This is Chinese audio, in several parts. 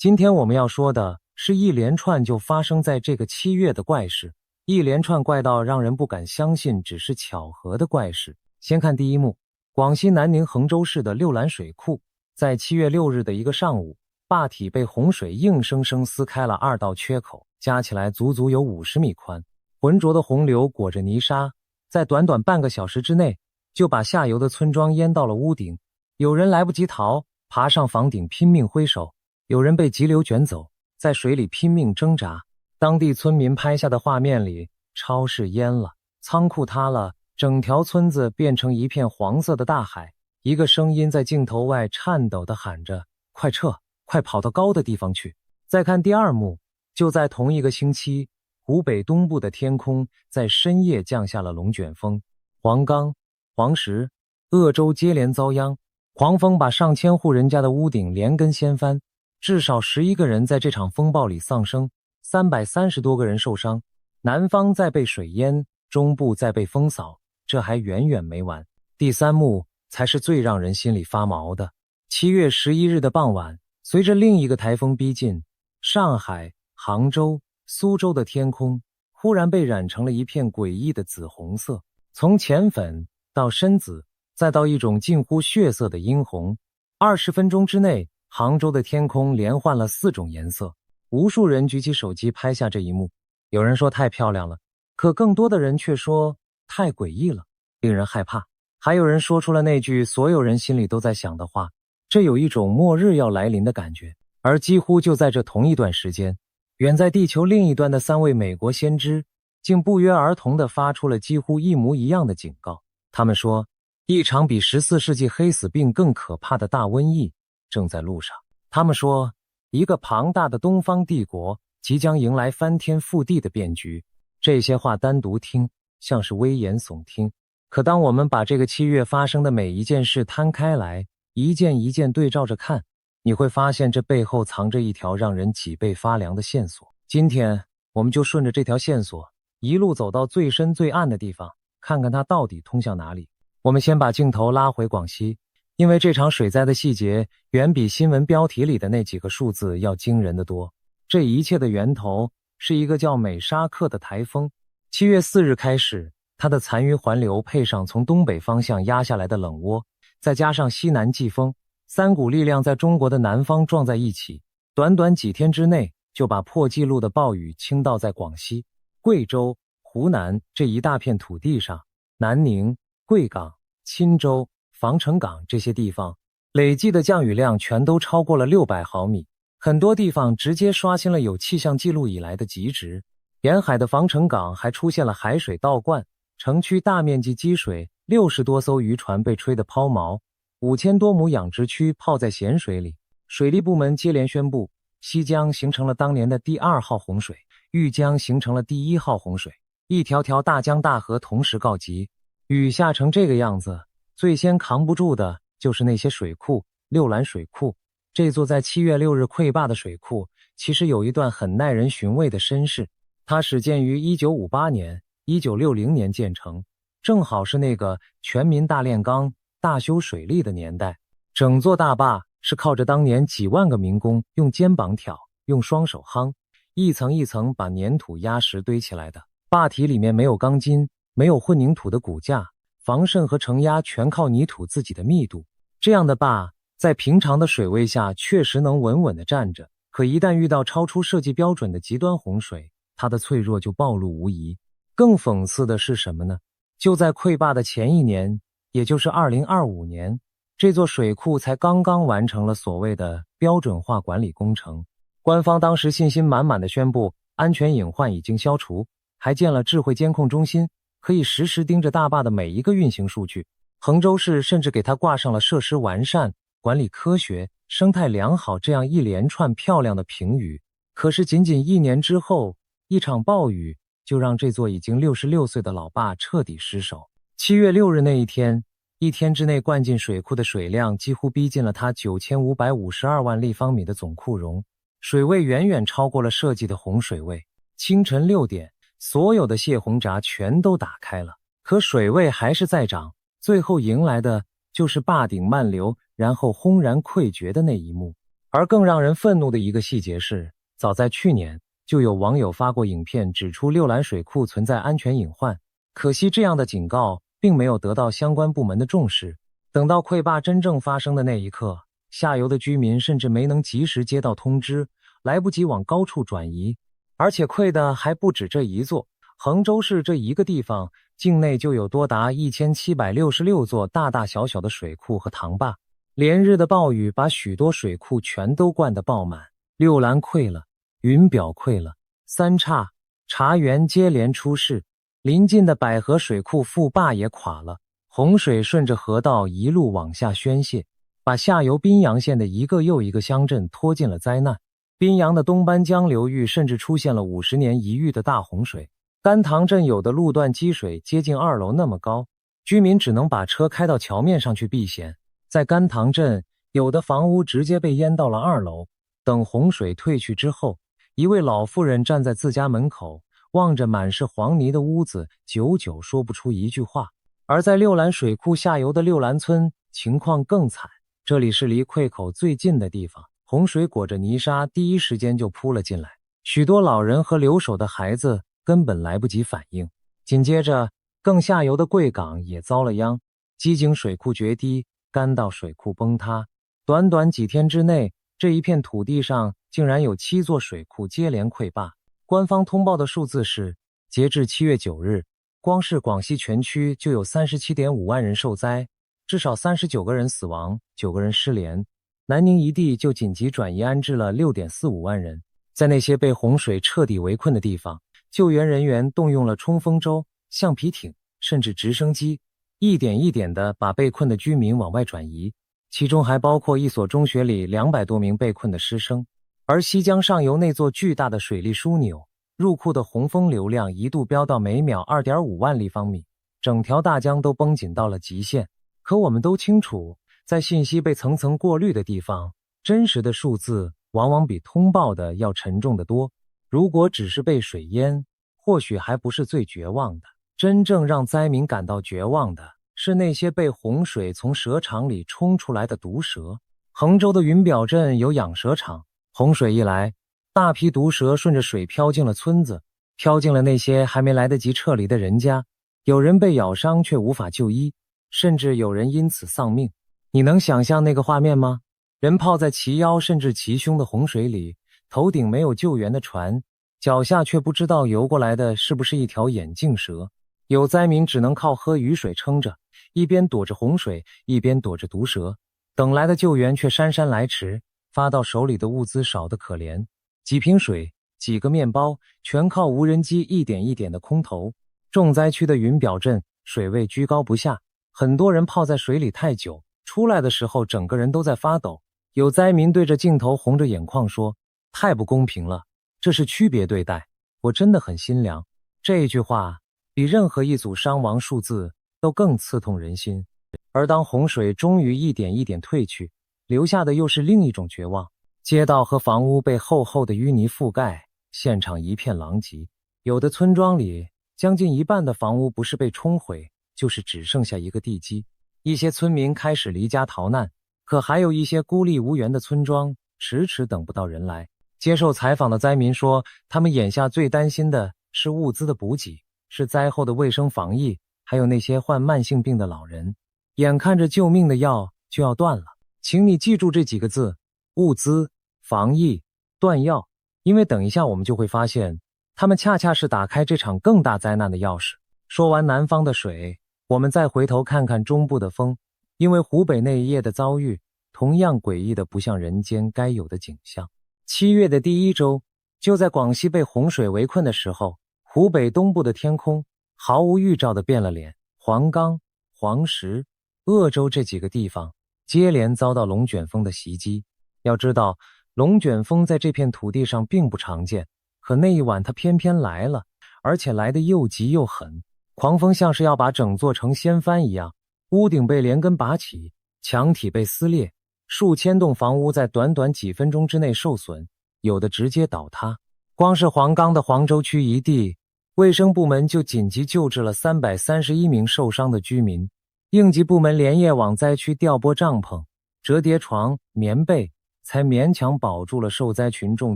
今天我們要說的是一連串就發生在這個7月的怪事，一連串怪到讓人不敢相信只是巧合的怪事。先看第一幕，廣西南寧衡州市的六蘭水庫，在7月6日的一個上午，壩體被洪水硬生生撕開了2道缺口，加起來足足有50米寬。渾濁的洪流裹着泥沙，在短短半個小時之內就把下游的村莊淹到了屋頂。有人來不及逃，爬上房頂拼命揮手；有人被急流捲走，在水裡拼命掙扎。當地村民拍下的畫面裡，超市淹了，倉庫塌了，整條村子變成一片黃色的大海。一個聲音在鏡頭外顫抖地喊着：快撤，快跑到高的地方去。再看第二幕，就在同一個星期，湖北東部的天空在深夜降下了龙捲風，黃岡、黄石、鄂州接連遭殃，狂風把上千戶人家的屋頂連根掀翻，至少11個人在這場風暴裡喪生，330多個人受傷。南方在被水淹，中部在被風掃，這還遠遠沒完。第三幕才是最讓人心裡發毛的。7月11日的傍晚，隨着另一個颱風逼近，上海、杭州、蘇州的天空忽然被染成了一片詭異的紫紅色，從淺粉到深紫，再到一種近乎血色的殷紅。20分鐘之內，杭州的天空連換了4種顏色。無數人舉起手機拍下這一幕，有人說太漂亮了，可更多的人卻說太詭異了，令人害怕。還有人說出了那句所有人心裡都在想的話，這有一種末日要來臨的感覺。而幾乎就在這同一段時間，遠在地球另一端的3位美國先知竟不約而同地發出了幾乎一模一樣的警告。他們說，一場比14世紀黑死病更可怕的大瘟疫正在路上。他們說，一個龐大的東方帝國即將迎來翻天覆地的變局。這些話單獨聽像是危言聳聽，可當我們把這個7月發生的每一件事攤開來，一件一件對照着看，你會發現這背後藏着一條讓人脊背發涼的線索。今天我們就順着這條線索一路走到最深最暗的地方，看看它到底通向哪裡。我們先把鏡頭拉回廣西，因為這場水災的細節遠比新聞標題裡的那幾個數字要驚人得多。這一切的源頭是一個叫美沙克的颱風。7月4日開始，它的殘余環流配上從東北方向壓下來的冷渦，再加上西南季風，3股力量在中國的南方撞在一起，短短幾天之內就把破紀錄的暴雨傾倒在廣西、貴州、湖南這一大片土地上。南寧、貴港、欽州、防城港這些地方累計的降雨量全都超過了600毫米，很多地方直接刷新了有氣象記錄以來的極值。沿海的防城港還出現了海水倒灌，城區大面積積水，60多艘漁船被吹得拋錨，5000多畝養殖區泡在鹹水裡。水利部門接連宣布，西江形成了當年的第2號洪水，豫江形成了第1號洪水，一條條大江大河同時告急。雨下成這個樣子，最先扛不住的就是那些水庫。六蘭水庫，這座在7月6日潰壩的水庫，其實有一段很耐人尋味的身世。它始建於1958年，1960年建成，正好是那個全民大煉鋼、大修水利的年代。整座大壩是靠着當年幾萬個民工用肩膀挑、用雙手夯，一層一層把粘土壓實堆起來的。壩體裡面沒有鋼筋，沒有混凝土的骨架，防滲和承壓全靠泥土自己的密度。這樣的壩在平常的水位下確實能穩穩地站着，可一旦遇到超出設計標準的極端洪水，它的脆弱就暴露無遺。更諷刺的是什麼呢？就在潰壩的前一年，也就是2025年，這座水庫才剛剛完成了所謂的標準化管理工程。官方當時信心滿滿地宣布，安全隱患已經消除，還建了智慧監控中心，可以實時盯着大壩的每一個運行數據。衡州市甚至給它掛上了設施完善、管理科學、生態良好這樣一連串漂亮的評語。可是僅僅1年之後，一場暴雨就讓這座已經66歲的老壩徹底失守。7月6日那一天，一天之內灌進水庫的水量幾乎逼近了它9552萬立方米的總庫容，水位遠遠超過了設計的洪水位。清晨6點，所有的泄洪閘全都打開了，可水位還是在漲，最後迎來的就是壩頂漫流，然後轟然潰決的那一幕。而更讓人憤怒的一個細節是，早在去年就有網友發過影片指出六蘭水庫存在安全隱患，可惜這樣的警告並沒有得到相關部門的重視。等到潰壩真正發生的那一刻，下游的居民甚至沒能及時接到通知，來不及往高處轉移。而且潰的還不止這一座，衡州市這一個地方境內就有多達1766座大大小小的水庫和塘壩，連日的暴雨把許多水庫全都灌得爆滿。六蘭潰了，雲表潰了，三岔、茶園接連出事，臨近的百合水庫副壩也垮了，洪水順着河道一路往下宣洩，把下游賓陽縣的一個又一個鄉鎮拖進了災難。賓陽的東班江流域甚至出現了50年一遇的大洪水，甘塘鎮有的路段積水接近2樓那麼高，居民只能把車開到橋面上去避險。在甘塘鎮，有的房屋直接被淹到了2樓。等洪水退去之後，一位老婦人站在自家門口，望着滿是黃泥的屋子，久久說不出一句話。而在六蘭水庫下游的六蘭村，情況更慘，這裡是離潰口最近的地方，洪水裹着泥沙，第一時間就撲了進來，許多老人和留守的孩子根本來不及反應。緊接着，更下游的貴港也遭了殃，基井水庫決堤，甘道水庫崩塌。短短幾天之內，這一片土地上竟然有7座水庫接連潰壩。官方通報的數字是，截至7月9日，光是廣西全區就有 37.5 萬人受災，至少39個人死亡，9個人失聯。南寧一地就緊急轉移安置了 6.45 萬人。在那些被洪水徹底圍困的地方，救援人員動用了衝鋒舟、橡皮艇，甚至直升機，一點一點地把被困的居民往外轉移，其中還包括一所中學裡200多名被困的師生。而西江上游那座巨大的水利樞紐，入庫的洪峰流量一度飆到每秒 2.5 萬立方米，整條大江都繃緊到了極限。可我們都清楚，在信息被層層過濾的地方，真實的數字往往比通報的要沉重得多。如果只是被水淹，或許還不是最絕望的，真正讓災民感到絕望的是那些被洪水從蛇場裡衝出來的毒蛇。衡州的雲表鎮有養蛇場，洪水一來，大批毒蛇順着水飄進了村子，飄進了那些還沒來得及撤離的人家，有人被咬傷卻無法就醫，甚至有人因此喪命。你能想象那個畫面嗎？人泡在齊腰甚至齊胸的洪水裡，頭頂沒有救援的船，腳下卻不知道游過來的是不是一條眼鏡蛇。有災民只能靠喝雨水撐着，一邊躲着洪水，一邊躲着毒蛇，等來的救援卻姍姍來遲，發到手裡的物資少得可憐，幾瓶水、幾個麵包，全靠無人機一點一點的空投。重災區的雲表鎮水位居高不下，很多人泡在水裡太久，出來的時候整個人都在發抖。有災民对着鏡頭紅着眼眶說：“太不公平了，這是區別對待，我真的很心涼。”這一句話比任何一組傷亡數字都更刺痛人心。而當洪水終於一點一點退去，留下的又是另一種絕望。街道和房屋被厚厚的淤泥覆蓋，現場一片狼藉。有的村莊裡，將近一半的房屋不是被沖毀，就是只剩下一個地基。一些村民開始離家逃難，可還有一些孤立無援的村莊，遲遲等不到人來。接受採訪的災民說，他們眼下最擔心的是物資的補給，是災後的衛生防疫，還有那些患慢性病的老人。眼看着救命的藥就要斷了，請你記住這幾個字：物資、防疫、斷藥。因為等一下我们就會發現，他們恰恰是打開這場更大災難的鑰匙。說完南方的水，我們再回頭看看中部的風，因為湖北那一夜的遭遇，同樣詭異的不像人間該有的景象。7月的第一周，就在廣西被洪水圍困的時候，湖北東部的天空毫無預兆地變了臉，黃岡、黃石、鄂州這幾個地方接連遭到龍捲風的襲擊。要知道，龍捲風在這片土地上並不常見，可那一晚它偏偏來了，而且來得又急又狠。狂風像是要把整座城掀翻一樣，屋頂被連根拔起，牆體被撕裂，數千棟房屋在短短幾分鐘之內受損，有的直接倒塌。光是黃岡的黃州區一地，衛生部門就緊急救治了331名受傷的居民，應急部門連夜往災區調撥帳篷、折疊床、棉被，才勉強保住了受災群眾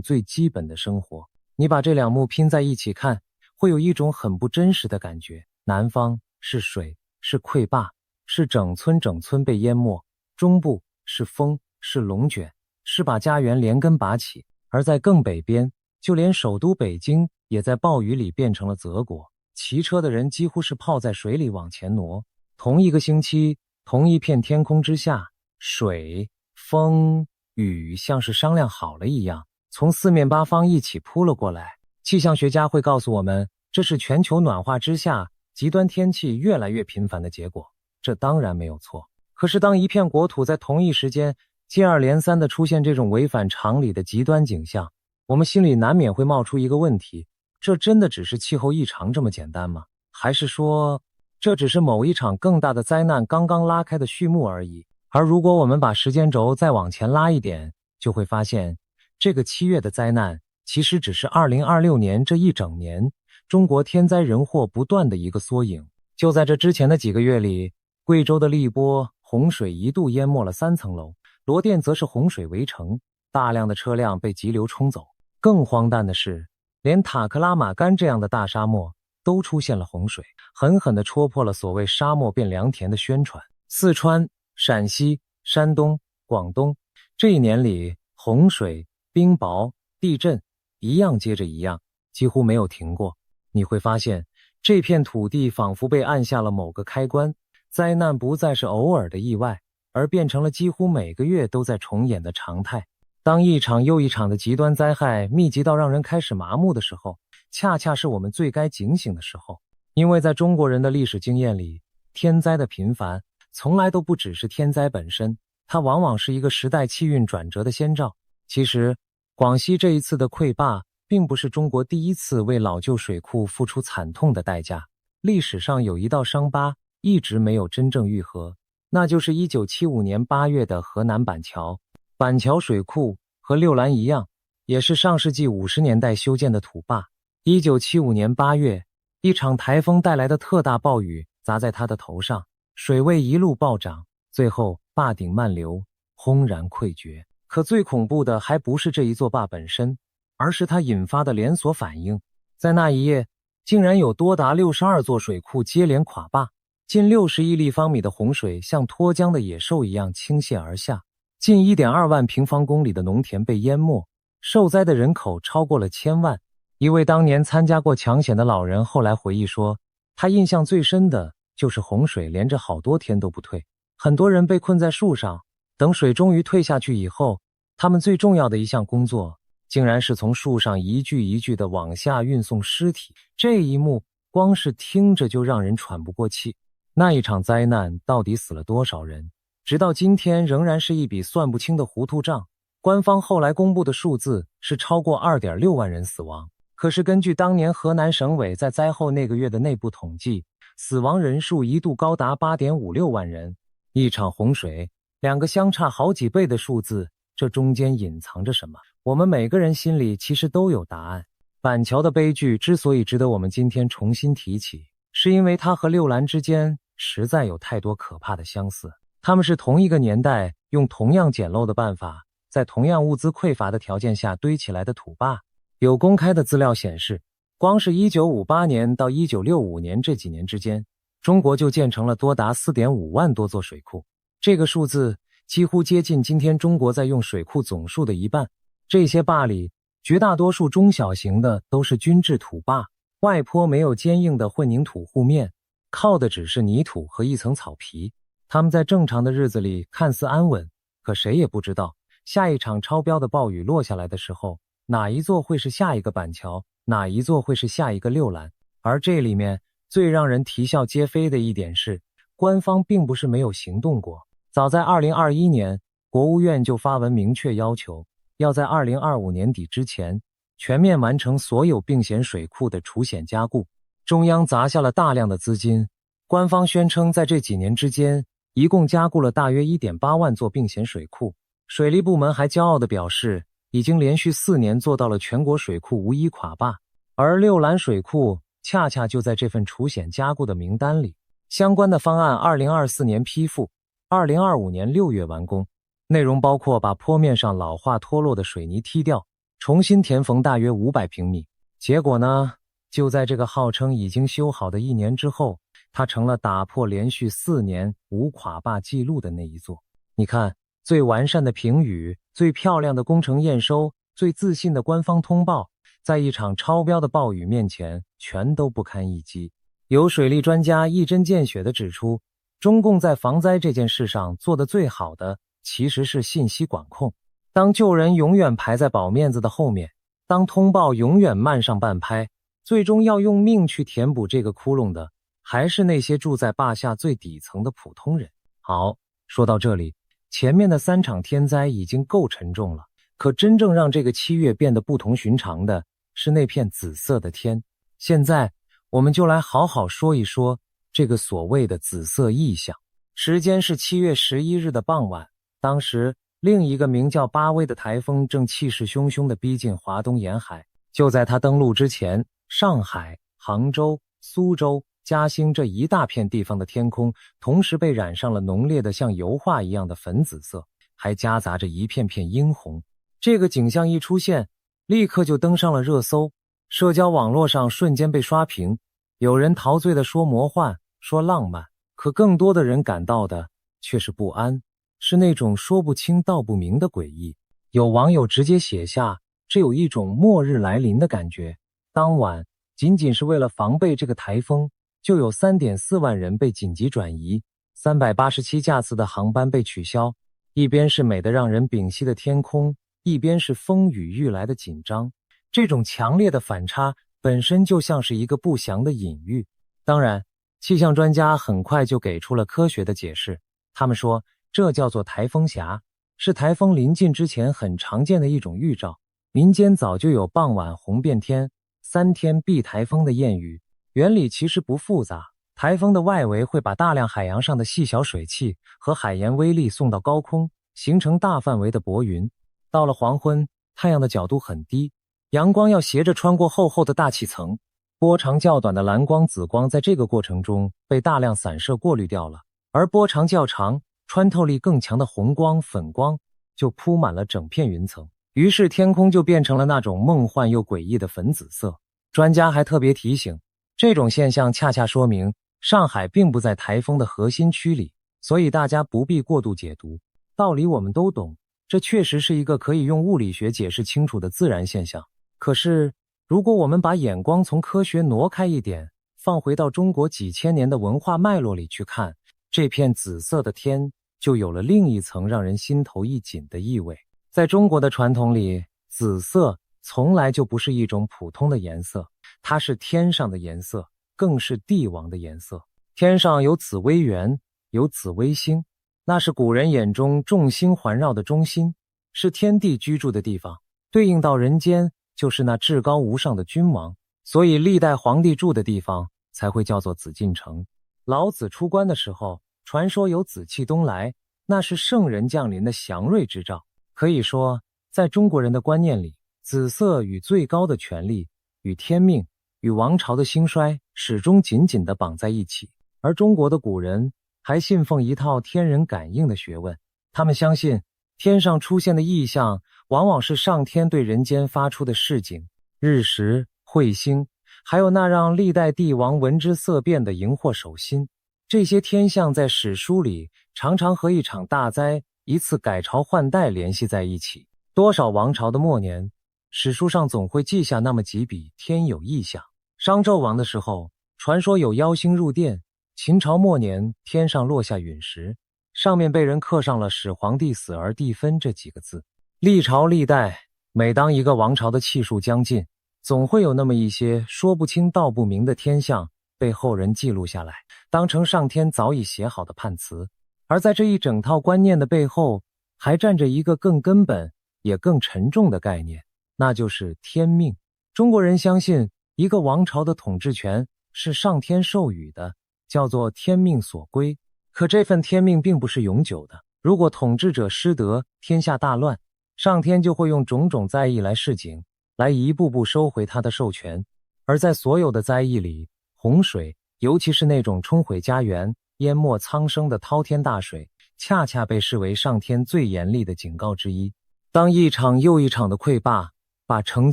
最基本的生活。你把这兩幕拼在一起看，會有一種很不真實的感覺。南方是水，是潰壩，是整村整村被淹沒；中部是風，是龍捲，是把家園連根拔起；而在更北邊，就連首都北京也在暴雨裡變成了澤國，騎車的人幾乎是泡在水裡往前挪。同一個星期，同一片天空之下，水、風、雨像是商量好了一樣，從四面八方一起撲了過來。氣象學家會告訴我們，這是全球暖化之下極端天氣越來越頻繁的結果，這當然沒有錯。可是當一片國土在同一時間接二連三地出現這種違反常理的極端景象，我們心裡難免會冒出一個問題：這真的只是氣候異常這麼簡單嗎？還是說，這只是某一場更大的災難剛剛拉開的序幕而已？而如果我們把時間軸再往前拉一點，就會發現，這個7月的災難其實只是2026年這一整年中國天災人禍不斷的一個縮影。就在這之前的幾個月裡，貴州的荔波洪水一度淹沒了3層樓，羅店則是洪水圍城，大量的車輛被急流沖走。更荒誕的是，連塔克拉瑪干这樣的大沙漠都出現了洪水，狠狠地戳破了所謂沙漠變良田的宣傳。四川、陝西、山東、廣東這一年裡，洪水、冰雹、地震一樣接着一樣，幾乎沒有停過。你會發現，這片土地仿佛被按下了某個開關，災難不再是偶爾的意外，而變成了幾乎每個月都在重演的常態。當一場又一場的極端災害密集到讓人開始麻木的時候，恰恰是我們最該警醒的時候。因為在中國人的歷史經驗裡，天災的頻繁從來都不只是天災本身，它往往是一個時代氣運轉折的先兆。其實，廣西這一次的潰壩並不是中國第一次為老舊水庫付出慘痛的代價。歷史上有一道傷疤一直沒有真正癒合，那就是1975年8月的河南板橋。板橋水庫和六蘭一樣，也是上世紀50年代修建的土壩。1975年8月，一場台風帶來的特大暴雨砸在他的頭上，水位一路暴漲，最後壩頂漫流，轟然潰決。可最恐怖的還不是這一座壩本身，而是它引發的連鎖反應。在那一夜，竟然有多達62座水庫接連垮壩，近60億立方米的洪水像脫韁的野獸一樣傾瀉而下，近1.2萬平方公里的農田被淹沒，受災的人口超過了1000萬。一位當年參加過搶險的老人後來回憶說，他印象最深的就是洪水連着好多天都不退，很多人被困在樹上，等水終於退下去以後，他們最重要的一項工作竟然是從樹上一具一具地往下運送屍體。這一幕光是聽着就讓人喘不過氣。那一場災難到底死了多少人，直到今天仍然是一筆算不清的糊塗賬。官方後來公布的數字是超過 2.6 萬人死亡，可是根據当年河南省委在災後那個月的內部統計，死亡人數一度高達 8.56 萬人。一場洪水，2個相差好幾倍的數字，這中間隱藏着什麼？我們每個人心裡其實都有答案。板橋的悲劇之所以值得我們今天重新提起，是因為它和六蘭之間實在有太多可怕的相似。他們是同一個年代用同樣簡陋的辦法，在同樣物資匱乏的條件下堆起來的土壩。有公開的資料顯示，光是1958年到1965年這幾年之間，中國就建成了多達 4.5 萬多座水庫。這個數字幾乎接近今天中國在用水庫總數的一半。這些壩裡，絕大多數中小型的都是均質土壩，外坡沒有堅硬的混凝土護面，靠的只是泥土和一層草皮。他們在正常的日子裡看似安穩，可誰也不知道，下一場超標的暴雨落下來的時候，哪一座會是下一個板橋，哪一座會是下一個六蘭。而這裡面最讓人啼笑皆非的一點是，官方並不是沒有行動過。早在2021年，國務院就發文明確要求，要在2025年底之前全面完成所有并險水庫的除險加固。中央砸下了大量的資金，官方宣稱在這幾年之間一共加固了大約 1.8 萬座并險水庫。水利部門還驕傲地表示，已經連續4年做到了全國水庫無一垮壩。而六蘭水庫恰恰就在這份除險加固的名單裡。相關的方案2024年批复，2025年6月完工。內容包括把坡面上老化脫落的水泥踢掉，重新填縫大約500平米。結果呢，就在這個號稱已經修好的1年之後，它成了打破連續4年無垮壩記錄的那一座。你看，最完善的評語，最漂亮的工程驗收，最自信的官方通報，在一場超標的暴雨面前，全都不堪一擊。有水利專家一針見血地指出，中共在防災這件事上做得最好的，其實是信息管控。當救人永遠排在保面子的後面，當通報永遠慢上半拍，最終要用命去填補這個窟窿的，還是那些住在壩下最底層的普通人。好，說到這裡，前面的3場天災已經夠沉重了，可真正讓這個7月變得不同尋常的是那片紫色的天。現在我們就來好好說一說這個所謂的紫色異象。時間是7月11日的傍晚，當時另一個名叫巴威的颱風正氣勢洶洶地逼近華東沿海。就在它登陸之前，上海、杭州、蘇州、嘉興這一大片地方的天空同時被染上了濃烈的像油畫一樣的粉紫色，還夾雜着一片片殷紅。這個景象一出現，立刻就登上了熱搜，社交網絡上瞬間被刷屏。有人陶醉地說魔幻，說浪漫，可更多的人感到的卻是不安，是那種說不清道不明的詭異。有網友直接寫下，這有一種末日來臨的感覺。當晚僅僅是為了防備這個颱風，就有 3.4 萬人被緊急轉移，387架次的航班被取消。一邊是美得讓人屏息的天空，一邊是風雨欲來的緊張。這種強烈的反差本身就像是一個不祥的隱喻。當然，氣象專家很快就給出了科学的解釋。他們說，這叫做颱風霞，是颱風臨近之前很常見的一種預兆。民間早就有傍晚紅遍天，3天避颱風的諺語。原理其實不複雜，颱風的外圍會把大量海洋上的細小水汽和海鹽微粒送到高空，形成大範圍的薄雲。到了黄昏，太陽的角度很低，陽光要斜着穿過厚厚的大氣層，波長較短的藍光、紫光在這個過程中被大量散射過濾掉了，而波長較長、穿透力更強的紅光、粉光就鋪滿了整片雲層，於是天空就變成了那種夢幻又詭異的粉紫色。專家還特別提醒，這種現象恰恰說明上海並不在颱風的核心區裡，所以大家不必過度解讀。道理我們都懂，這確實是一個可以用物理學解釋清楚的自然現象。可是，如果我們把眼光從科學挪開一點，放回到中國幾千年的文化脈絡裡去看，這片紫色的天就有了另一層讓人心頭一緊的意味。在中國的傳統裡，紫色從來就不是一種普通的顏色，它是天上的顏色，更是帝王的顏色。天上有紫微垣，有紫微星，那是古人眼中众星環繞的中心，是天地居住的地方，對應到人間就是那至高無上的君王，所以歷代皇帝住的地方才會叫做紫禁城。老子出關的時候，傳說有紫氣東來，那是聖人降臨的祥瑞之兆。可以說，在中國人的觀念裡，紫色與最高的權力、與天命、與王朝的興衰始終緊緊地綁在一起。而中國的古人還信奉一套天人感應的學問，他們相信天上出現的異象往往是上天對人間發出的示警，日食、彗星，還有那讓歷代帝王聞之色變的熒惑守心。這些天象在史書裡常常和一場大災、一次改朝換代聯繫在一起。多少王朝的末年，史書上總會記下那麼幾筆天有異象。商紂王的時候，傳說有妖星入殿；秦朝末年，天上落下隕石，上面被人刻上了“始皇帝死而地分”這幾個字。歷朝歷代，每當一個王朝的气數將近，總會有那麼一些說不清道不明的天象被後人記錄下來，當成上天早已寫好的判詞。而在這一整套觀念的背後，還站着一個更根本也更沉重的概念，那就是天命。中國人相信一個王朝的統治权是上天授予的，叫做天命所歸。可這份天命並不是永久的，如果統治者失德，天下大亂，上天就会用種種災異來示警，來一步步收回他的授權。而在所有的災異裡，洪水，尤其是那種沖毀家園、淹沒蒼生的滔天大水，恰恰被視為上天最嚴厲的警告之一。當一場又一場的潰罷把成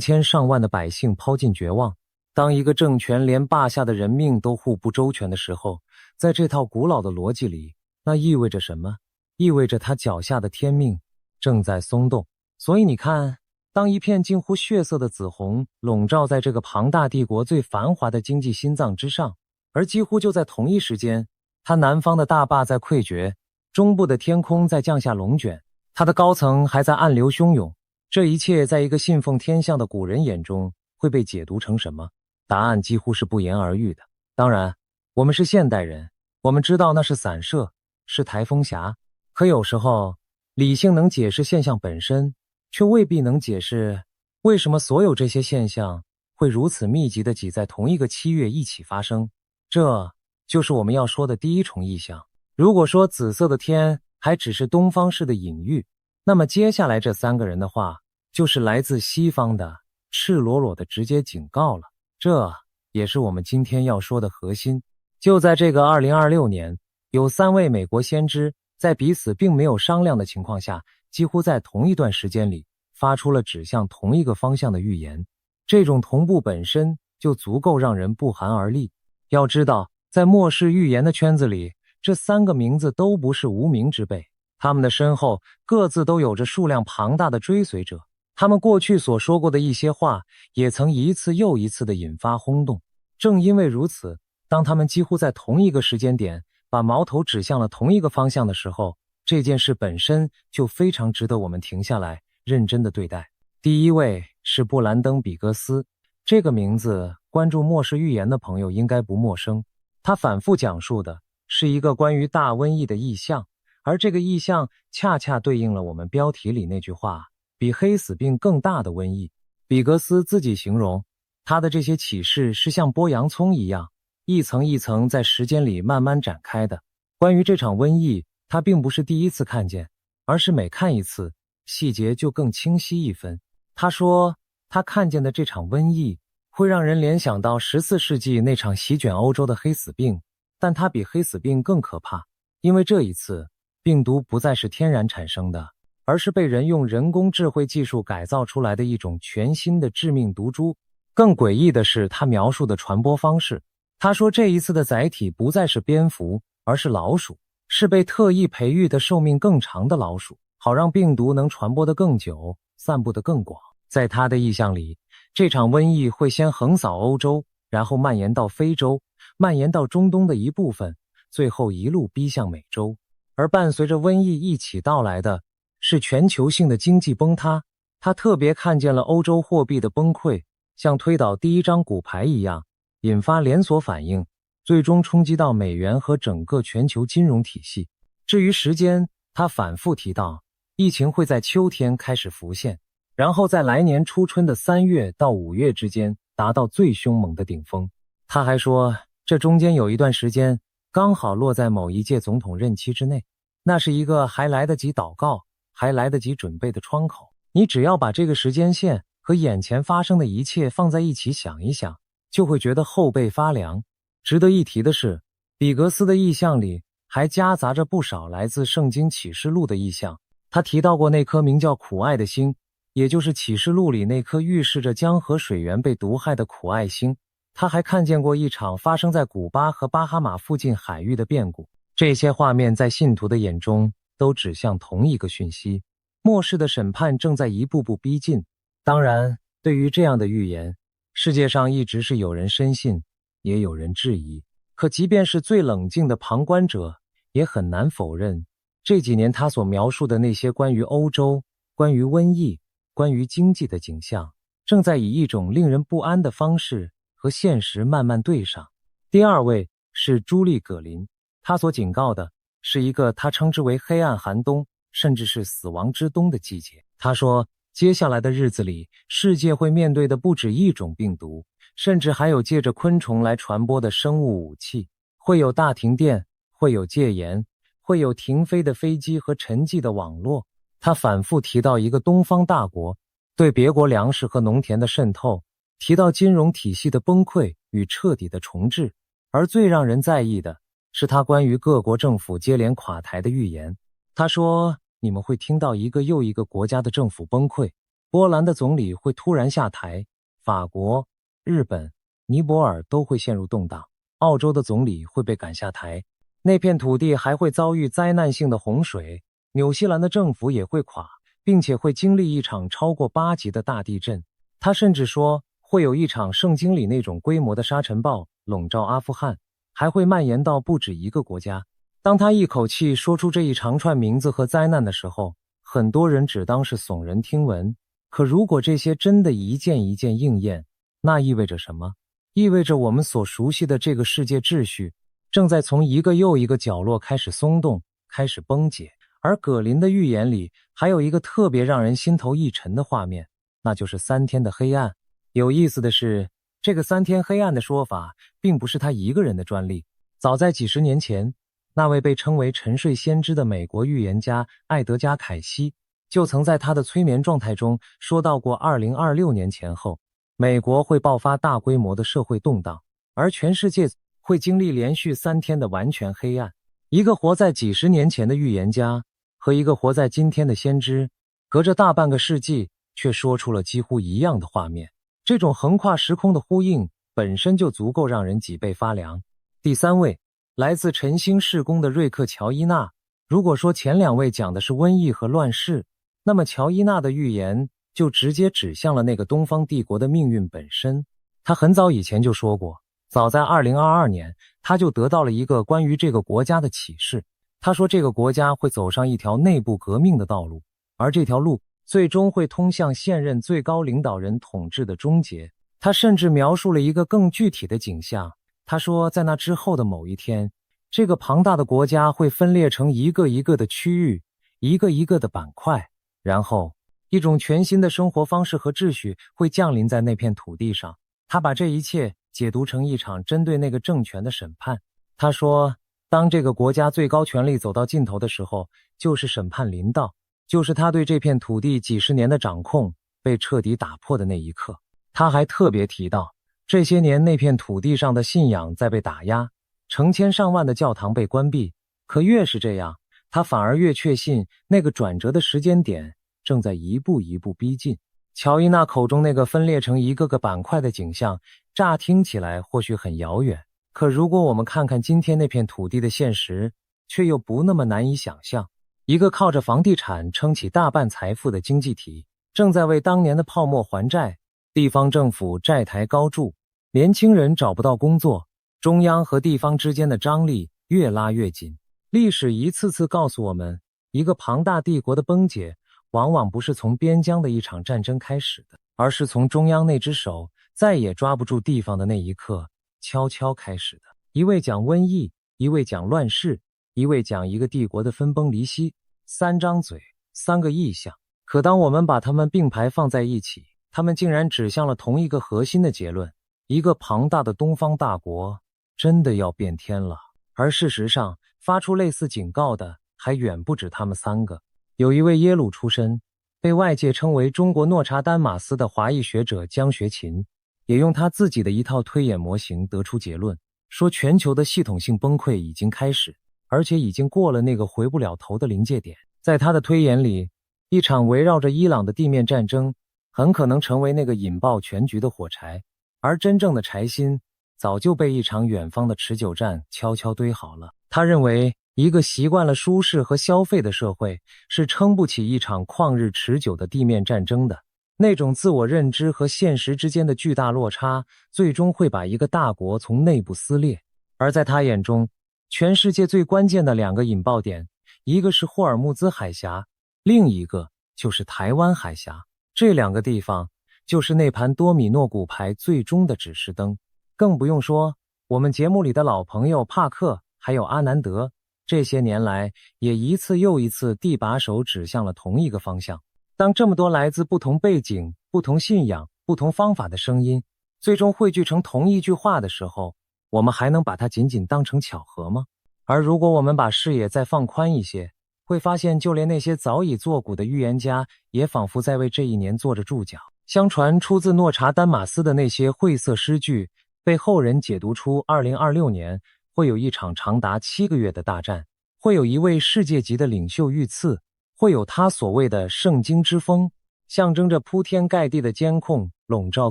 千上萬的百姓拋進絕望，當一個政權連罷下的人命都護不周全的時候，在這套古老的邏輯裡，那意味着什麼？意味着他腳下的天命正在鬆動。所以你看，當一片近乎血色的紫紅籠罩在這個龐大帝國最繁華的經濟心臟之上，而幾乎就在同一時間，它南方的大壩在潰決，中部的天空在降下龍捲，它的高層還在暗流洶湧。這一切在一個信奉天象的古人眼中會被解讀成什麼？答案幾乎是不言而喻的。當然，我們是現代人，我們知道那是散射，是台風俠。可有時候，理性能解釋現象本身，卻未必能解釋為什麼所有這些現象會如此密集地擠在同一個7月一起發生。這就是我們要說的第一重意象。如果說紫色的天還只是東方式的隱喻，那麼接下來這3個人的話，就是來自西方的赤裸裸的直接警告了。這也是我們今天要說的核心。就在這個2026年，有3位美國先知在彼此並沒有商量的情況下，幾乎在同一段時間裡發出了指向同一個方向的預言。這種同步本身就足夠讓人不寒而栗。要知道，在末世預言的圈子裡，這3個名字都不是無名之輩，他們的身後各自都有着數量龐大的追隨者。他們過去所說過的一些話，也曾一次又一次地引發轟動。正因為如此，當他們幾乎在同一個時間點把矛頭指向了同一個方向的時候，這件事本身就非常值得我們停下來認真地对待。第一位是布蘭登·比格斯，這個名字關注末世預言的朋友應該不陌生。他反覆講述的是一個關於大瘟疫的意象，而這個意象恰恰對應了我們標題裡那句話，比黑死病更大的瘟疫。比格斯自己形容，他的這些啟示是像剝洋蔥一樣，一層一層在時間裡慢慢展開的。關於這場瘟疫，他並不是第一次看見，而是每看一次，細節就更清晰一分。他說，他看見的這場瘟疫會讓人聯想到14世紀那場席捲歐洲的黑死病，但它比黑死病更可怕，因為這一次，病毒不再是天然產生的，而是被人用人工智慧技術改造出來的一種全新的致命毒株。更詭異的是他描述的傳播方式。他說這一次的載體不再是蝙蝠，而是老鼠，是被特意培育的壽命更長的老鼠，好讓病毒能傳播得更久，散布得更廣。在他的意象裡，這場瘟疫會先橫掃歐洲，然後蔓延到非洲，蔓延到中東的一部分，最後一路逼向美洲。而伴隨着瘟疫一起到來的是全球性的經濟崩塌。他特別看見了歐洲貨幣的崩潰，像推倒第一張骨牌一樣，引發連鎖反應，最終衝擊到美元和整個全球金融體系。至於時間，他反覆提到，疫情會在秋天開始浮現，然後在來年初春的3月到5月之間達到最兇猛的頂峰。他還說，這中間有一段時間剛好落在某一屆總統任期之內，那是一個還來得及禱告，還來得及準備的窗口。你只要把這個時間線和眼前發生的一切放在一起想一想，就會覺得後背發涼。值得一提的是，比格斯的意象裡還夾雜着不少來自聖經啟示錄的意象。他提到過那顆名叫苦艾的星，也就是啟示錄裡那顆預示着江河水源被毒害的苦艾星。他還看見過一場發生在古巴和巴哈馬附近海域的變故。這些畫面在信徒的眼中都指向同一個訊息：末世的審判正在一步步逼近。當然，對於這樣的預言，世界上一直是有人深信，也有人質疑。可即便是最冷靜的旁觀者，也很難否認，這幾年他所描述的那些關於歐洲、關於瘟疫、關於經濟的景象，正在以一種令人不安的方式和現實慢慢對上。第二位是朱莉·葛林，他所警告的是一個他稱之為黑暗寒冬，甚至是死亡之冬的季節。他說，接下來的日子裡，世界會面對的不止一種病毒，甚至還有借着昆蟲來傳播的生物武器，會有大停電，會有戒嚴，會有停飛的飛機和沉寂的網絡。他反覆提到一個東方大國對別國糧食和農田的滲透，提到金融體系的崩潰與徹底的重置，而最讓人在意的是他關於各國政府接連垮台的預言。他說，你們會聽到一個又一個國家的政府崩溃，波蘭的總理會突然下台，法國、日本、尼泊爾都會陷入動盪，澳洲的總理會被趕下台，那片土地還會遭遇災難性的洪水，紐西蘭的政府也會垮，並且會經歷一場超過8級的大地震。他甚至說，會有一場聖經裡那種規模的沙塵暴籠罩阿富汗，還會蔓延到不止一個國家。當他一口氣說出這一長串名字和災難的時候，很多人只當是耸人聽聞。可如果這些真的一件一件應驗，那意味着什麼？意味着我們所熟悉的這個世界秩序正在從一個又一個角落開始鬆動，開始崩解。而葛林的預言裡還有一個特別讓人心頭一沉的畫面，那就是3天的黑暗。有意思的是，這個3天黑暗的說法并不是他一個人的專利。早在幾十年前，那位被稱為沉睡先知的美國預言家艾德加·凱西就曾在他的催眠狀態中說到過2026年前後，美國會爆發大規模的社會動盪，而全世界會經歷連續3天的完全黑暗。一個活在幾十年前的預言家和一個活在今天的先知，隔着大半個世紀卻說出了幾乎一樣的畫面。這種橫跨時空的呼應本身就足夠讓人脊背發涼。第3位，來自晨星市宮的瑞克·喬伊納。如果說前2位講的是瘟疫和亂世，那麼喬伊納的預言就直接指向了那個東方帝國的命運本身。他很早以前就說過，早在2022年，他就得到了一個關於這個國家的啟示。他說這個國家會走上一條內部革命的道路，而這條路最終會通向現任最高領導人統治的終結。他甚至描述了一個更具體的景象。他說，在那之後的某一天，這個龐大的國家會分裂成一個一個的區域，一個一個的板塊，然後一種全新的生活方式和秩序會降臨在那片土地上。他把這一切解讀成一場針對那個政權的審判。他說，當這個國家最高權力走到盡頭的時候，就是審判臨到，就是他對這片土地幾十年的掌控被徹底打破的那一刻。他還特別提到，這些年那片土地上的信仰在被打壓，成千上萬的教堂被關閉。可越是這樣，他反而越確信那個轉折的時間點正在一步一步逼近。喬伊納口中那個分裂成一個個板塊的景象，乍聽起來或許很遙遠，可如果我們看看今天那片土地的現實，卻又不那麼難以想象。一個靠着房地產撐起大半財富的經濟體，正在為當年的泡沫還債，地方政府債台高築，年輕人找不到工作，中央和地方之間的張力越拉越緊。歷史一次次告訴我們，一個龐大帝國的崩解往往不是從邊疆的一場戰爭開始的，而是從中央那只手再也抓不住地方的那一刻悄悄開始的。一位講瘟疫，一位講亂世，一位講一個帝國的分崩離析，3張嘴，3個意象。可當我們把它們並排放在一起，它們竟然指向了同一個核心的結論：一個龐大的東方大國真的要變天了。而事實上，發出類似警告的還遠不止他們3個。有一位耶魯出身，被外界稱為中國諾查丹馬斯的華裔學者江學勤，也用他自己的一套推演模型得出結論，說全球的系統性崩潰已經開始，而且已經過了那個回不了頭的臨界點。在他的推演裡，一場圍繞着伊朗的地面戰爭很可能成為那個引爆全局的火柴，而真正的柴薪早就被一場遠方的持久戰悄悄堆好了。他認為，一個習慣了舒適和消費的社會是撐不起一場曠日持久的地面戰爭的。那種自我認知和現實之間的巨大落差，最終會把一個大國從內部撕裂。而在他眼中，全世界最關鍵的2個引爆點，一個是霍爾木茲海峽，另一個就是台灣海峽。這2個地方就是那盤多米諾骨牌最終的指示燈。更不用說我們節目裡的老朋友帕克還有阿南德，這些年來也一次又一次地把手指向了同一個方向。當這麼多來自不同背景、不同信仰、不同方法的聲音最終匯聚成同一句話的时候，我們還能把它僅僅當成巧合嗎？而如果我們把視野再放寬一些，會發現就連那些早已作古的預言家也仿佛在為這一年做着注腳。相傳出自諾查丹馬斯的那些晦澀詩句，被後人解讀出2026年會有一場長達7個月的大戰，會有一位世界級的領袖遇刺，會有他所謂的聖經之風，象徵着鋪天蓋地的監控籠罩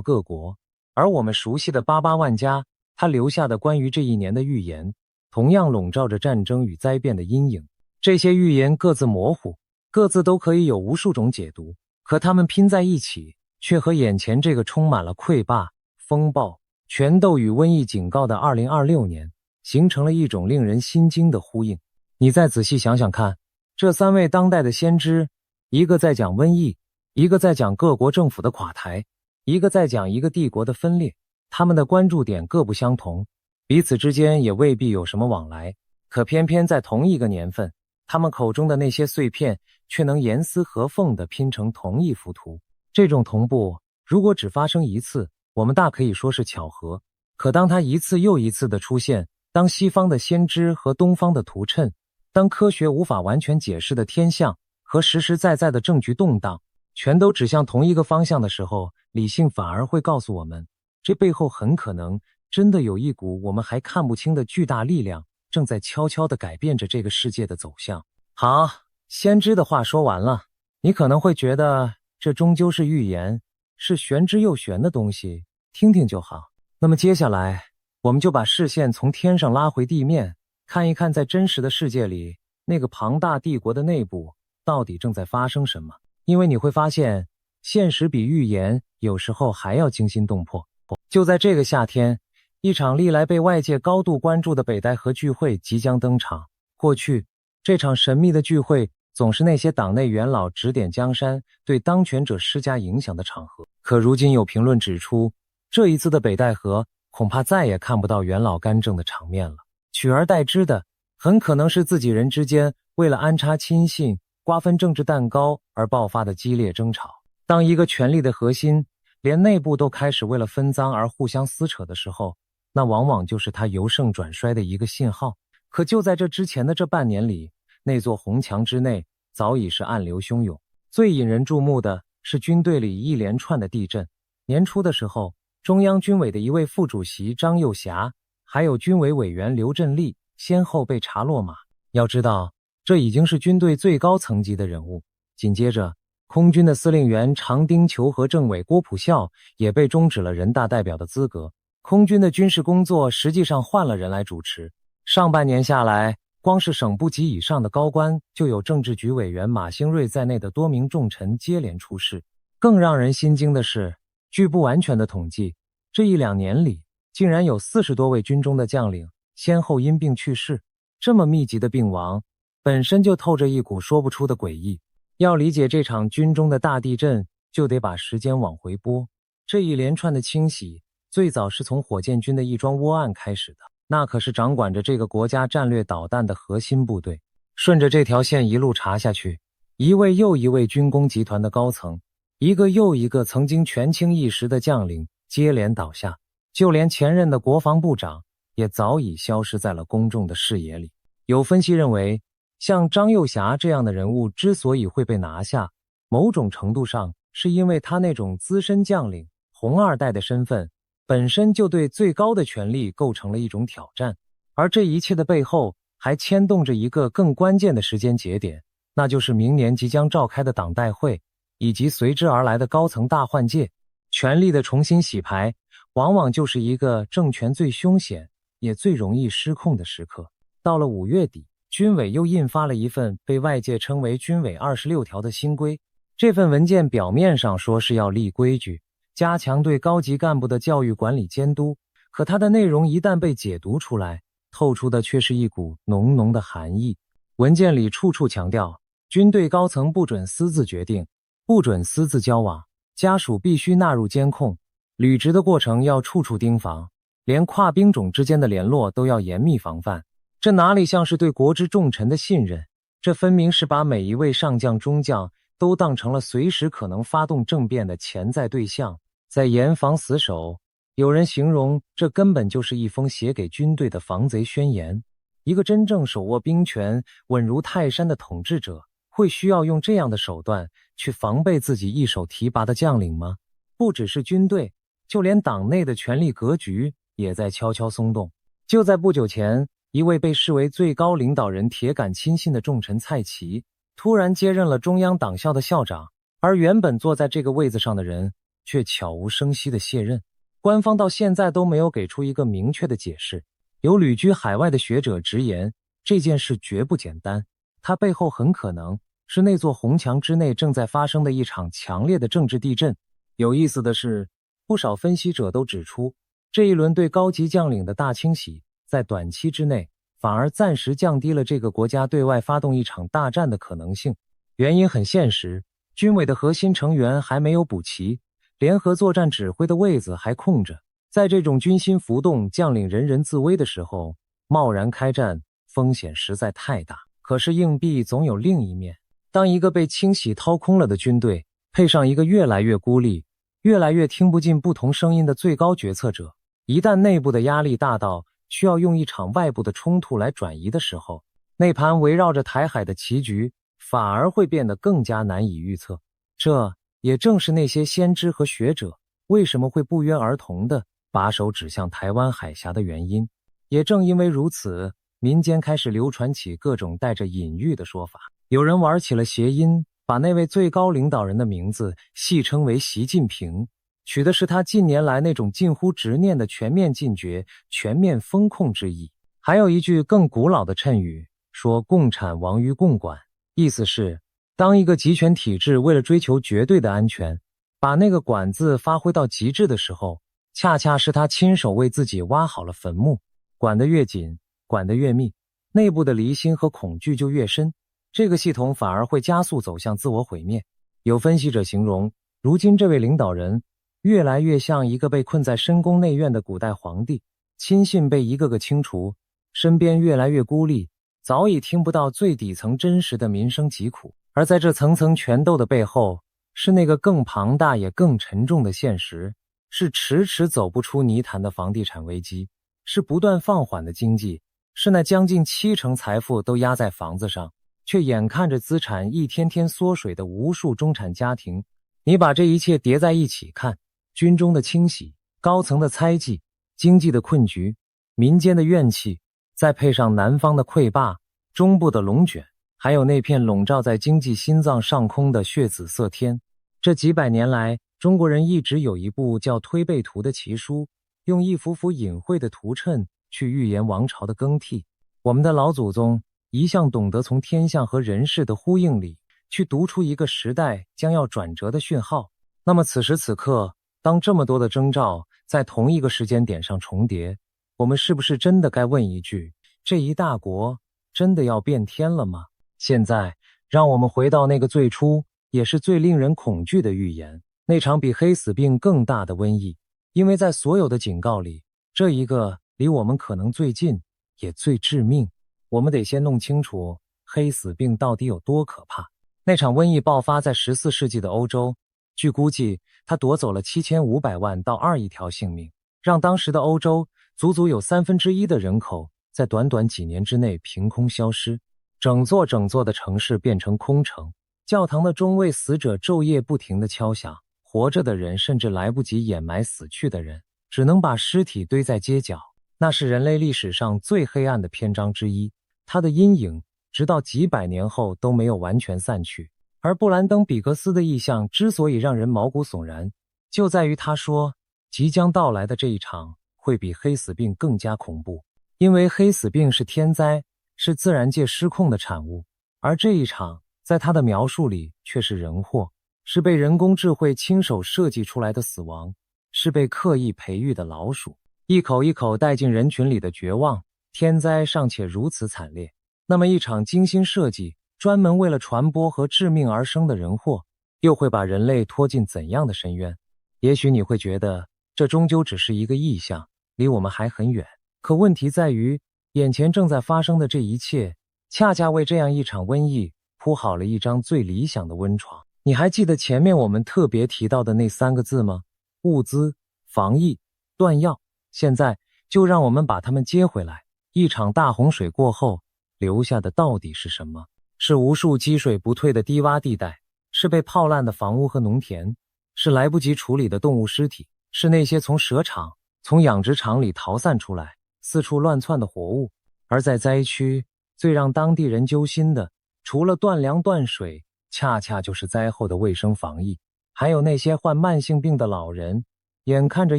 各國。而我們熟悉的88萬加，他留下的關於這一年的預言，同樣籠罩着戰爭與災變的陰影。這些預言各自模糊，各自都可以有無數種解讀，可它們拼在一起，卻和眼前這個充滿了潰壩、風暴、權鬥與瘟疫警告的2026年，形成了一種令人心驚的呼應。你再仔細想想看，這3位當代的先知，一個在講瘟疫，一個在講各國政府的垮台，一個在講一個帝國的分裂，他們的關注點各不相同，彼此之間也未必有什麼往來，可偏偏在同一個年份，他們口中的那些碎片卻能嚴絲合縫地拼成同一幅圖。這種同步，如果只發生一次，我們大可以說是巧合，可當它一次又一次地出現，當西方的先知和東方的圖覇，當科學無法完全解釋的天象和實實在在的政局動盪，全都指向同一個方向的時候，理性反而會告訴我們，這背後很可能真的有一股我們還看不清的巨大力量，正在悄悄地改變着這個世界的走向。好，先知的話說完了，你可能會覺得這終究是預言，是玄之又玄的東西，聽聽就好。那麼接下來，我們就把視線從天上拉回地面，看一看在真實的世界裡，那個龐大帝國的內部到底正在發生什麼。因為你會發現，現實比預言有時候還要驚心動魄。就在這個夏天，一場歷來被外界高度關注的北戴河聚會即將登場。過去，這場神秘的聚會總是那些黨內元老指點江山，對當權者施加影響的場合。可如今有評論指出，這一次的北戴河恐怕再也看不到元老干政的場面了，取而代之的很可能是自己人之間為了安插親信、瓜分政治蛋糕而爆發的激烈爭吵。當一個權力的核心連內部都開始為了分贓而互相撕扯的時候，那往往就是他由盛轉衰的一個信號。可就在這之前的這半年裡，那座紅牆之內早已是暗流洶湧。最引人注目的是軍隊裡一連串的地震。年初的时候，中央軍委的一位副主席張又俠，還有軍委委員劉振立先後被查落馬。要知道，這已經是軍隊最高層級的人物。緊接着，空軍的司令員長汀裘和政委郭普孝也被終止了人大代表的資格。空軍的軍事工作實際上換了人來主持。上半年下來，光是省部級以上的高官就有政治局委員馬興瑞在內的多名重臣接连出事。更讓人心驚的是，據不完全的統計，這1-2年裡竟然有40多位軍中的將領先後因病去世。這麼密集的病亡本身就透着一股說不出的詭異。要理解這場軍中的大地震，就得把時間往回撥。這一連串的清洗最早是從火箭軍的一樁窩案開始的，那可是掌管着這個國家戰略導彈的核心部隊。順着這條線一路查下去，一位又一位軍工集團的高層，一個又一個曾經權傾一時的將領接連倒下，就連前任的國防部長也早已消失在了公眾的視野裡。有分析認為，像張又俠這樣的人物之所以會被拿下，某種程度上是因為他那種資深將領、紅二代的身份本身就对最高的權力構成了一種挑戰。而這一切的背後還牽動着一個更關鍵的時間節點，那就是明年即將召開的黨代會以及隨之而來的高層大換屆。權力的重新洗牌往往就是一個政權最凶險也最容易失控的時刻。到了5月底，軍委又印發了一份被外界稱為軍委26條的新規。這份文件表面上說是要立規矩，加強對高級幹部的教育管理監督，可它的內容一旦被解讀出來，透出的卻是一股濃濃的寒意。文件裡處處強調，軍隊高層不准私自決定，不准私自交往，家屬必須納入監控，履職的過程要處處盯防，連跨兵種之間的聯絡都要嚴密防範。這哪裡像是對國之重臣的信任？這分明是把每一位上將中將都當成了隨時可能發動政變的潛在對象，在嚴防死守。有人形容這根本就是一封寫給軍隊的防賊宣言。一個真正手握兵權、穩如泰山的統治者，會需要用這樣的手段去防備自己一手提拔的將領嗎？不只是軍隊，就連黨內的權力格局也在悄悄鬆動。就在不久前，一位被視為最高領導人鐵桿親信的重臣蔡奇，突然接任了中央黨校的校長，而原本坐在這個位子上的人卻悄無聲息地卸任。官方到現在都沒有給出一個明確的解釋。有旅居海外的學者直言，這件事絕不簡單，它背後很可能是那座紅牆之內正在發生的一場強烈的政治地震。有意思的是，不少分析者都指出，這一輪對高級將領的大清洗，在短期之內反而暫時降低了這個國家對外發動一場大戰的可能性。原因很現實，軍委的核心成員還沒有補齊，聯合作戰指揮的位子還空着。在這種軍心浮動、將領人人自危的時候，貿然開戰風險實在太大。可是硬幣總有另一面，當一個被清洗掏空了的軍隊，配上一個越來越孤立、越來越聽不進不同聲音的最高決策者，一旦內部的壓力大到需要用一場外部的衝突來轉移的時候，那盤圍繞着台海的棋局反而會變得更加難以預測。這也正是那些先知和學者為什麼會不約而同地把手指向台灣海峽的原因。也正因為如此，民間開始流傳起各種帶着隱喻的說法。有人玩起了諧音，把那位最高領導人的名字戲稱為習近平，取的是他近年來那種近乎執念的全面禁絕、全面封控之意。還有一句更古老的讖語，說共產亡於共管，意思是當一個集權體制為了追求絕對的安全，把那個管字發揮到極致的時候，恰恰是他親手為自己挖好了墳墓。管得越緊，管得越密，內部的離心和恐懼就越深，這個系統反而會加速走向自我毀滅。有分析者形容，如今這位領導人越來越像一個被困在深宮內院的古代皇帝，親信被一個個清除，身邊越來越孤立，早已聽不到最底層真實的民生疾苦。而在這層層權鬥的背後，是那個更龐大也更沉重的現實，是遲遲走不出泥潭的房地產危機，是不斷放緩的經濟，是那將近70%財富都壓在房子上，卻眼看着資產一天天縮水的無數中產家庭。你把這一切疊在一起看，軍中的清洗，高層的猜忌，經濟的困局，民間的怨氣，再配上南方的潰壩，中部的龍捲，還有那片籠罩在經濟心臟上空的血紫色天。這幾百年來，中國人一直有一部叫《推背圖》的奇書，用一幅幅隱晦的圖讖去預言王朝的更替。我們的老祖宗一向懂得從天象和人事的呼應裡去讀出一個時代將要轉折的訊號。那麼此時此刻，當這麼多的徵兆在同一個時間點上重疊，我們是不是真的該問一句，這一大國真的要變天了嗎？現在讓我們回到那個最初也是最令人恐懼的預言，那場比黑死病更大的瘟疫。因為在所有的警告裡，這一個離我们可能最近也最致命。我們得先弄清楚黑死病到底有多可怕。那場瘟疫爆發在14世紀的歐洲，據估計它奪走了7500萬到2億條性命，讓當時的歐洲足足有1/3的人口在短短幾年之內憑空消失，整座的城市變成空城，教堂的鐘為死者晝夜不停地敲響，活着的人甚至來不及掩埋死去的人，只能把屍體堆在街角。那是人類歷史上最黑暗的篇章之一，它的陰影直到幾百年後都沒有完全散去。而布蘭登·比格斯的意象之所以讓人毛骨悚然，就在於他說，即將到來的這一場會比黑死病更加恐怖。因為黑死病是天災，是自然界失控的產物，而這一場在他的描述裡卻是人禍，是被人工智慧親手設計出來的死亡，是被刻意培育的老鼠，一口一口帶進人群裡的絕望。天災尚且如此慘烈，那麼一場精心設計專門為了傳播和致命而生的人禍，又會把人類拖進怎樣的深淵？也許你会覺得這終究只是一個意象，離我們還很遠。可問題在於，眼前正在發生的這一切，恰恰為這樣一場瘟疫鋪好了一張最理想的溫床。你還記得前面我們特別提到的那3個字嗎？物資、防疫、斷藥。現在就讓我們把它們接回來。一場大洪水過後，留下的到底是什麼？是無數積水不退的低洼地帶，是被泡爛的房屋和農田，是來不及處理的動物屍體，是那些從蛇場、從養殖場裡逃散出來四處亂竄的活物。而在災區，最讓當地人揪心的，除了斷糧斷水，恰恰就是災後的衛生防疫，還有那些患慢性病的老人，眼看着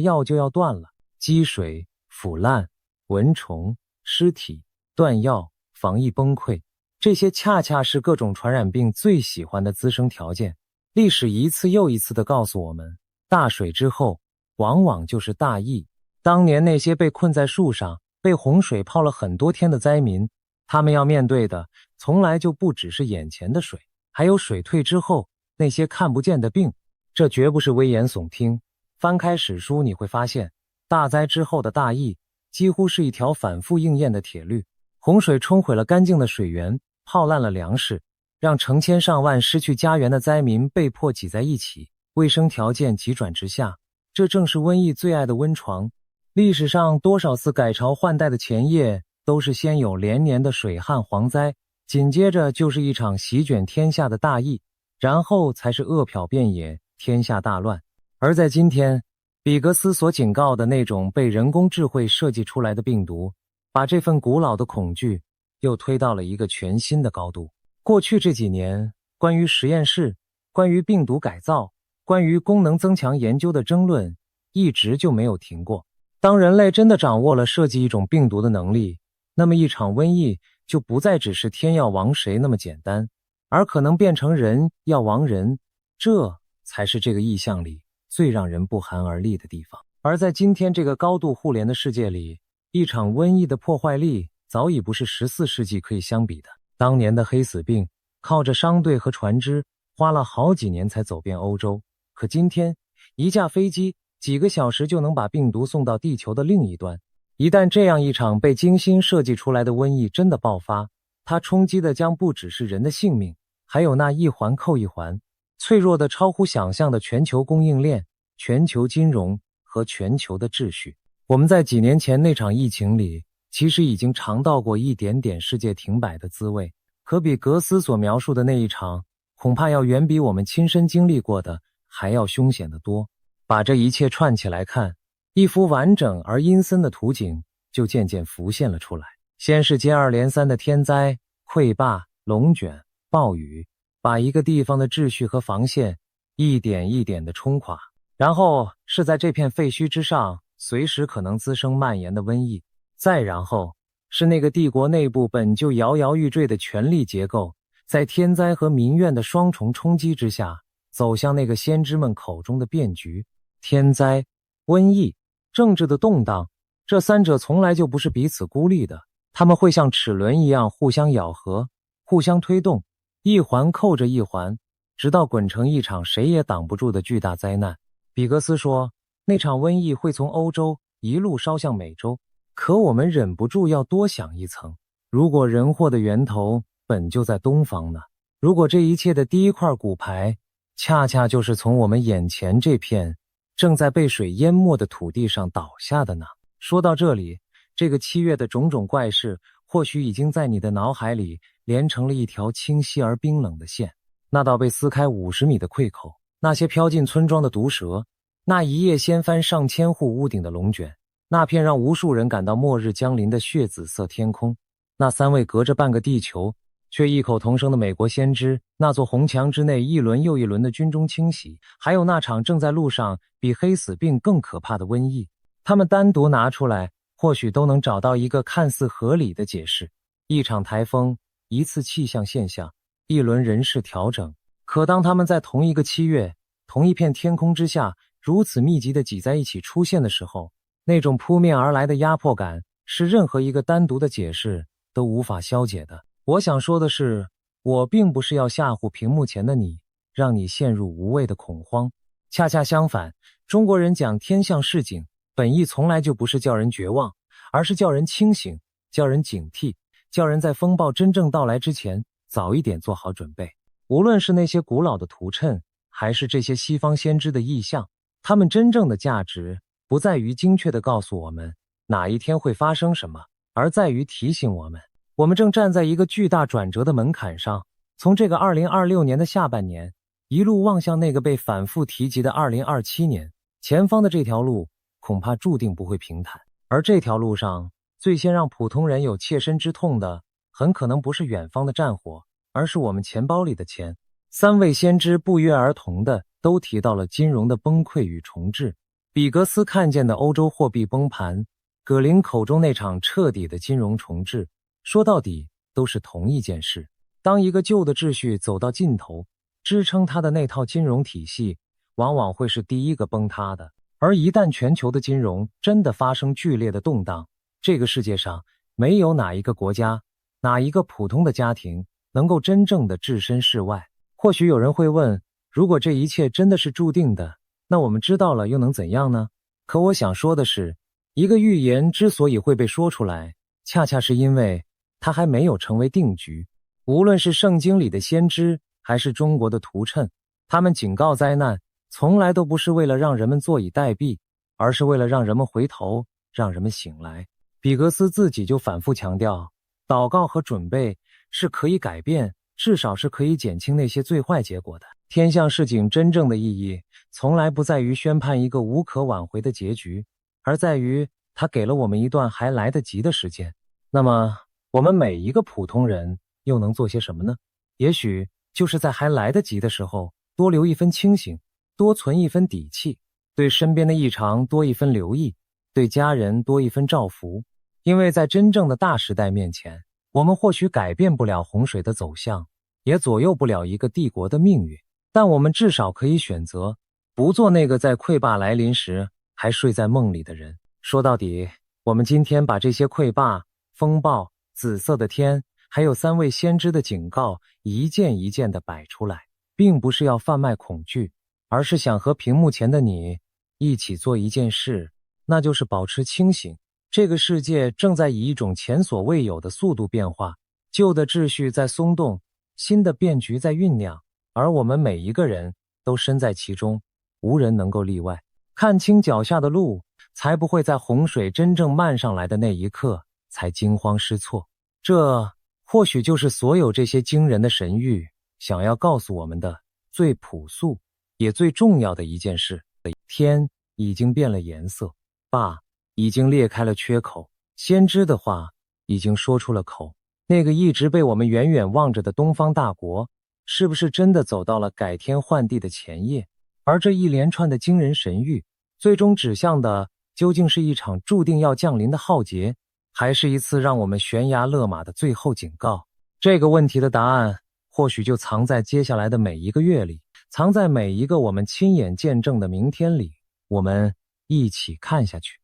藥就要斷了，積水、腐爛、蚊蟲、屍體、斷藥、防疫崩潰，這些恰恰是各種傳染病最喜歡的滋生條件。歷史一次又一次地告訴我們，大水之後，往往就是大疫。當年那些被困在樹上，被洪水泡了很多天的災民，他們要面對的，從來就不只是眼前的水，還有水退之後，那些看不見的病。這絕不是危言聳聽。翻開史書你會發現，大災之後的大疫，幾乎是一條反覆應驗的鐵律。洪水沖毀了乾淨的水源，泡爛了糧食，讓成千上萬失去家園的災民被迫擠在一起，衛生條件急轉直下。這正是瘟疫最愛的溫床。歷史上多少次改朝換代的前夜，都是先有連年的水旱蝗災，緊接着就是一場席捲天下的大疫，然後才是餓殍遍野，天下大亂。而在今天，比格斯所警告的那種被人工智慧設計出來的病毒，把這份古老的恐懼又推到了一個全新的高度。過去這幾年，關於實驗室、關於病毒改造、關於功能增強研究的爭論一直就沒有停過。當人類真的掌握了設計一種病毒的能力，那麼一場瘟疫就不再只是天要亡誰那麼簡單，而可能變成人要亡人，這才是這個意象裡最讓人不寒而栗的地方。而在今天這個高度互聯的世界裡，一場瘟疫的破壞力早已不是14世紀可以相比的。當年的黑死病，靠着商隊和船只，花了好幾年才走遍歐洲。可今天，一架飛機，幾個小時就能把病毒送到地球的另一端。一旦這樣一場被精心設計出來的瘟疫真的爆發，它衝擊的將不只是人的性命，還有那一環扣一環，脆弱的超乎想象的全球供應鏈、全球金融和全球的秩序。我們在幾年前那場疫情裡，其實已經嘗到過一點點世界停擺的滋味，可比格斯所描述的那一場，恐怕要遠比我們親身經歷過的還要兇險得多。把這一切串起來看，一幅完整而陰森的圖景就漸漸浮現了出來。先是接二連三的天災、潰壩、龍捲、暴雨，把一個地方的秩序和防線一點一點地衝垮，然後是在這片廢墟之上隨時可能滋生蔓延的瘟疫，再然後是那個帝國內部本就搖搖欲墜的權力結構，在天災和民怨的雙重衝擊之下，走向那個先知們口中的變局。天災、瘟疫、政治的動盪，這三者從來就不是彼此孤立的，他們會像齒輪一樣互相咬合，互相推動，一環扣着一環，直到滾成一場誰也擋不住的巨大災難。比格斯說，那場瘟疫會從歐洲一路燒向美洲，可我們忍不住要多想一層，如果人禍的源頭本就在東方呢？如果這一切的第一塊骨牌，恰恰就是從我們眼前這片正在被水淹沒的土地上倒下的呢？說到這裡，這個7月的種種怪事，或許已經在你的腦海裡連成了一條清晰而冰冷的線。那道被撕開50米的潰口，那些飄進村莊的毒蛇，那一夜掀翻上千戶屋頂的龍捲，那片讓無數人感到末日將臨的血紫色天空，那3位隔着半個地球卻異口同聲的美國先知，那座紅牆之內一輪又一輪的軍中清洗，還有那場正在路上比黑死病更可怕的瘟疫，他們單獨拿出來，或許都能找到一個看似合理的解釋。一場台風，一次氣象現象，一輪人事調整。可當他們在同一個7月，同一片天空之下，如此密集地擠在一起出現的時候，那種撲面而來的壓迫感，是任何一個單獨的解釋都無法消解的。我想說的是，我並不是要嚇唬屏幕前的你，讓你陷入無謂的恐慌。恰恰相反，中國人講天象示警，本意從來就不是叫人絕望，而是叫人清醒，叫人警惕，叫人在風暴真正到來之前，早一點做好準備。無論是那些古老的圖覡，還是這些西方先知的意象，它們真正的價值不在於精確地告訴我們哪一天會發生什麼，而在於提醒我們，我們正站在一個巨大轉折的門檻上，從這個2026年的下半年，一路望向那個被反覆提及的2027年，前方的這條路恐怕注定不會平坦，而這條路上最先讓普通人有切身之痛的，很可能不是遠方的戰火，而是我們錢包裡的錢。三位先知不約而同的都提到了金融的崩潰與重置。比格斯看見的歐洲貨幣崩盤，葛林口中那場徹底的金融重置，說到底都是同一件事。當一個舊的秩序走到盡頭，支撐它的那套金融體系往往會是第一個崩塌的。而一旦全球的金融真的發生劇烈的動盪，這個世界上沒有哪一個國家，哪一個普通的家庭能夠真正的置身事外。或許有人會問，如果這一切真的是注定的，那我們知道了又能怎樣呢？可我想說的是，一個預言之所以會被說出來，恰恰是因為它還沒有成為定局。無論是聖經裡的先知，還是中國的圖谶，他們警告災難從來都不是為了讓人們坐以待斃，而是為了讓人們回頭，讓人們醒來。比格斯自己就反复強調，禱告和準備是可以改变，至少是可以減輕那些最壞結果的。天象示警真正的意義，從來不在於宣判一個無可挽回的結局，而在於它給了我們一段還來得及的時間。那麼，我們每一個普通人又能做些什麼呢？也許就是在還來得及的時候，多留一分清醒，多存一分底氣，對身邊的異常多一分留意，對家人多一分照拂。因為在真正的大時代面前，我們或許改變不了洪水的走向，也左右不了一個帝國的命運，但我們至少可以選擇不做那個在潰壩來臨時還睡在夢裡的人。說到底，我們今天把這些潰壩、風暴、紫色的天，還有三位先知的警告一件一件地擺出來，並不是要販賣恐懼，而是想和屏幕前的你一起做一件事，那就是保持清醒。這個世界正在以一種前所未有的速度變化，舊的秩序在鬆動，新的變局在醞釀，而我們每一個人都身在其中，無人能夠例外。看清腳下的路，才不會在洪水真正漫上來的那一刻才驚慌失措。這或許就是所有這些驚人的神諭想要告訴我們的最樸素也最重要的一件事。天已經變了顏色，壩已經裂開了缺口，先知的話已經說出了口。那個一直被我們遠遠望着的東方大國，是不是真的走到了改天換地的前夜？而這一連串的驚人神諭，最終指向的究竟是一場注定要降臨的浩劫，還是一次讓我們懸崖勒馬的最後警告？這個問題的答案，或許就藏在接下來的每一個月裡，藏在每一個我們親眼見證的明天裡。我們一起看下去。